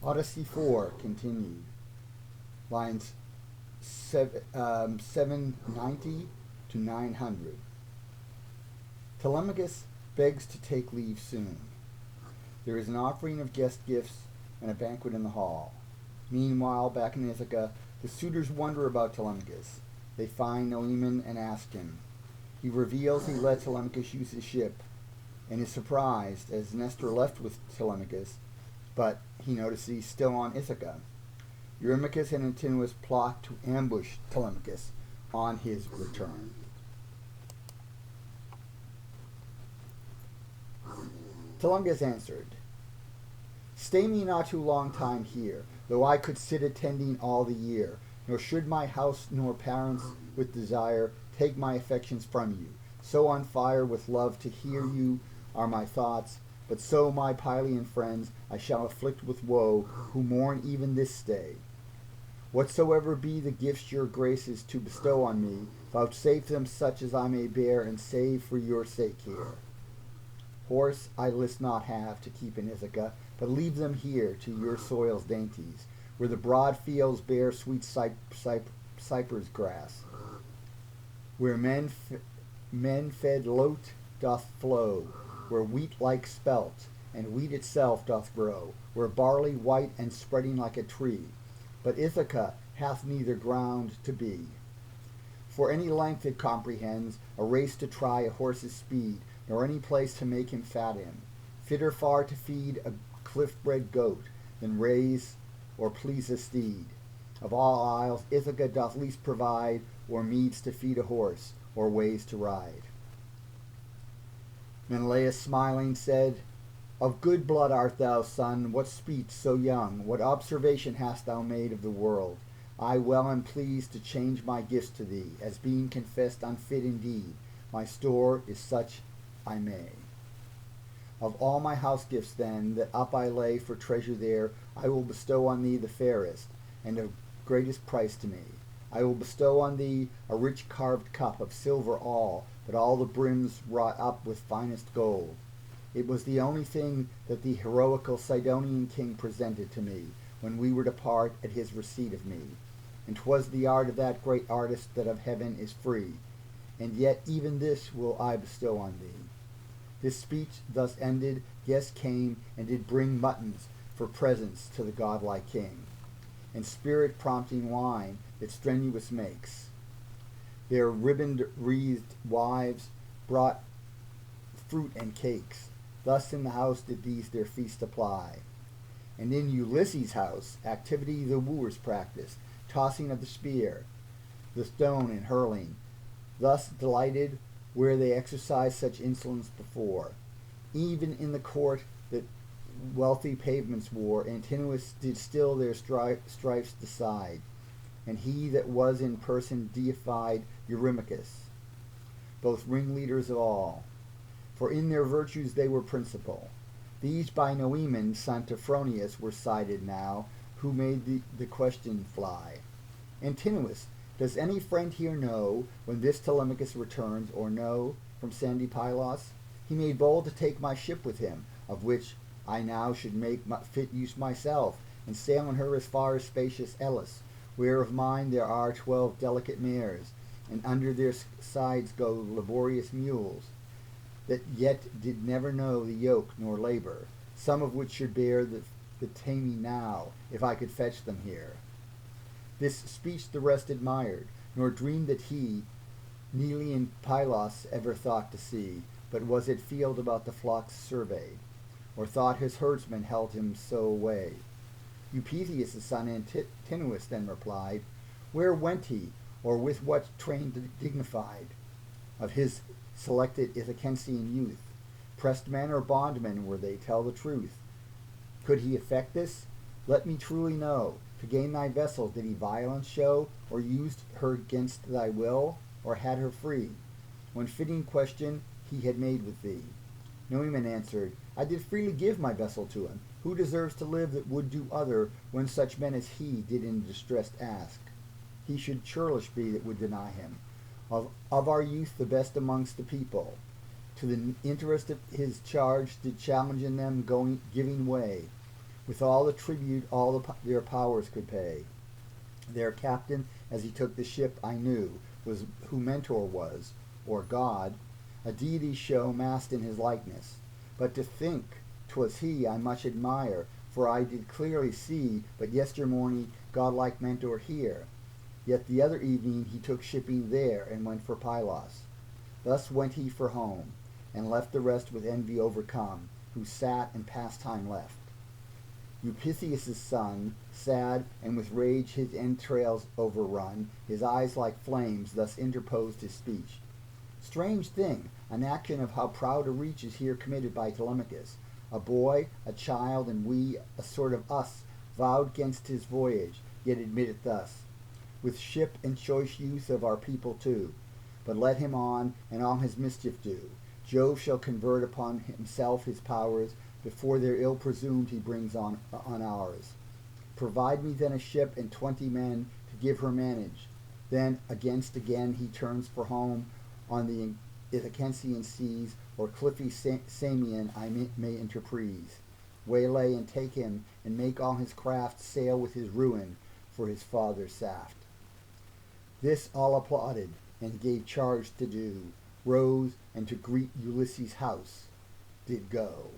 Odyssey IV continued. Lines 790 to 900. Telemachus begs to take leave soon. There is an offering of guest gifts and a banquet in the hall. Meanwhile, back in Ithaca, the suitors wonder about Telemachus. They find Noemon and ask him. He reveals he let Telemachus use his ship, and is surprised as Nestor left with Telemachus, but he notices he's still on Ithaca. Eurymachus and Antinous plot to ambush Telemachus on his return. Telemachus answered, Stay me not too long time here, though I could sit attending all the year, nor should my house nor parents with desire take my affections from you. So on fire with love to hear you are my thoughts, but so my Pylian friends I shall afflict with woe, who mourn even this stay. Whatsoever be the gifts your graces to bestow on me, vouchsafe them such as I may bear and save for your sake here. Horse I list not have to keep in Ithaca, but leave them here to your soil's dainties, where the broad fields bear sweet cypress grass, where men fed lote doth flow, where wheat like spelt, and wheat itself doth grow, where barley white and spreading like a tree. But Ithaca hath neither ground to be. For any length it comprehends, a race to try a horse's speed, nor any place to make him fat in. Fitter far to feed a cliff-bred goat, than raise or please a steed. Of all isles, Ithaca doth least provide, or meads to feed a horse, or ways to ride. Menelaus smiling said, Of good blood art thou, son, what speech so young, what observation hast thou made of the world? I well am pleased to change my gifts to thee, as being confessed unfit indeed. My store is such I may. Of all my house gifts then, that up I lay for treasure there, I will bestow on thee the fairest, and of greatest price to me. I will bestow on thee a rich carved cup of silver all, but all the brims wrought up with finest gold. It was the only thing that the heroical Sidonian king presented to me, when we were to part at his receipt of me. And 'twas the art of that great artist that of heaven is free. And yet even this will I bestow on thee. This speech thus ended, guests came, and did bring muttons for presents to the godlike king, and spirit prompting wine that strenuous makes. Their ribboned wreathed wives brought fruit and cakes. Thus in the house did these their feast apply. And in Ulysses' house activity the wooers practiced, tossing of the spear, the stone, and hurling. Thus delighted where they exercised such insolence before. Even in the court that wealthy pavements wore, Antinous did still their strifes decide, and he that was in person deified Eurymachus, both ringleaders of all. For in their virtues they were principal. These by Noemon, son to Phronius, were cited now, who made the question fly. Antinous, does any friend here know when this Telemachus returns, or know from sandy Pylos? He made bold to take my ship with him, of which I now should make fit use myself, and sail in her as far as spacious Elis, where of mine there are 12 delicate mares, and under their sides go laborious mules, that yet did never know the yoke nor labor, some of which should bear the taming now, if I could fetch them here. This speech the rest admired, nor dreamed that he, Nelean Pylos, ever thought to see, but was at field about the flocks surveyed, or thought his herdsman held him so away. Eupeithes' son Antinous then replied, Where went he, or with what train dignified? Of his selected Ithacensian youth, pressed men or bondmen were they, tell the truth. Could he effect this? Let me truly know. To gain thy vessel did he violence show, or used her against thy will, or had her free? When fitting question he had made with thee. Noemon answered, I did freely give my vessel to him. Who deserves to live that would do other, when such men as he did in distress ask? He should churlish be that would deny him. Of our youth the best amongst the people, to the interest of his charge did challenge in them giving way, with all the tribute all their powers could pay. Their captain, as he took the ship, I knew, was who Mentor was, or God, a deity show masked in his likeness. But to think 'twas he I much admire, for I did clearly see but yestermorning godlike Mentor here. Yet the other evening he took shipping there, and went for Pylos. Thus went he for home, and left the rest with envy overcome, who sat and pastime left. Eupitheus' son, sad, and with rage his entrails overrun, his eyes like flames, thus interposed his speech. Strange thing, an action of how proud a reach is here committed by Telemachus. A boy, a child, and we, a sort of us, vowed gainst his voyage, yet admit it thus. With ship and choice youth of our people too. But let him on, and all his mischief do. Jove shall convert upon himself his powers, before their ill presumed he brings on ours. Provide me then a ship and 20 men to give her manage. Then again he turns for home on the Ithacensian seas, or cliffy Samian I may enterprise. Waylay and take him, and make all his craft sail with his ruin for his father's saft. This all applauded, and gave charge to do, rose, and to greet Ulysses' house did go.